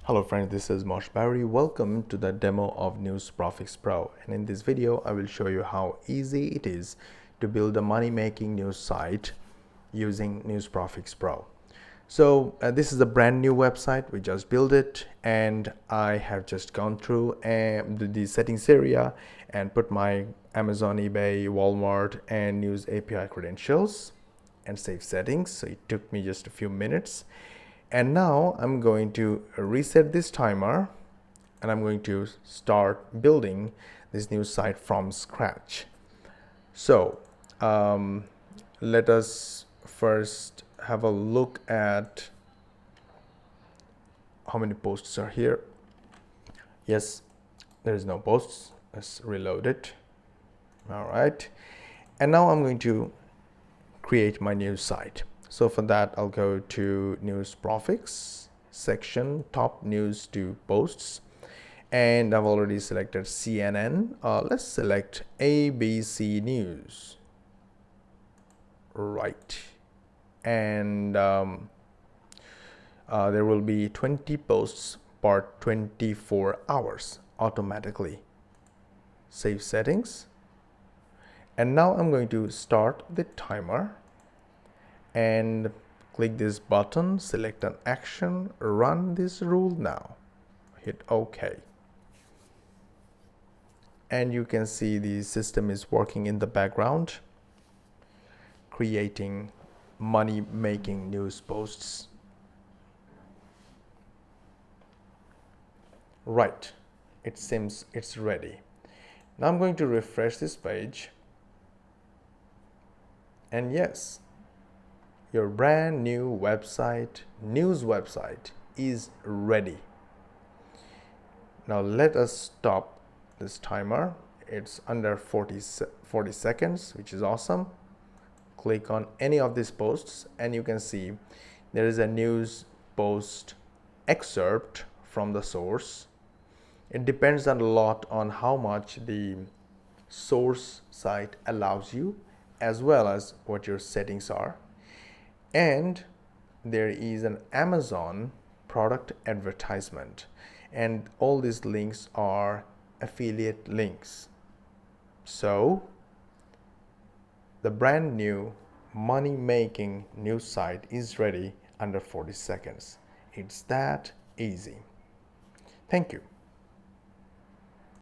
Hello friends, this is Mosh. Welcome to the demo of NewsProfixPro, and in this video I will show you how easy it is to build a money-making news site using NewsProfixPro. So this is a brand new website. We just built it, and I have just gone through the settings area and put my Amazon, eBay, Walmart and News API credentials and save settings. So it took me just a few minutes. And now I'm going to reset this timer and I'm going to start building this new site from scratch. So let us first have a look at how many posts are here. Yes, there is no posts. Let's reload it. All right. And now I'm going to create my new site. So for that, I'll go to NewsProfix section, top news to posts, and I've already selected CNN. Let's select ABC News. Right, and there will be 20 posts per 24 hours automatically. Save settings, and now I'm going to start the timer and click this button, select an action, run this rule now, hit OK, and you can see the system is working in the background, creating money-making news posts. Right, it seems it's ready. Now I'm going to refresh this page, and yes, your brand new website, news website, is ready. Now let us stop this timer. It's under 40 seconds, which is awesome. Click on any of these posts and you can see there is a news post excerpt from the source. It depends a lot on how much the source site allows you, as well as what your settings are. And there is an Amazon product advertisement, and all these links are affiliate links. So the brand new money-making news site is ready under 40 seconds. It's that easy. Thank you.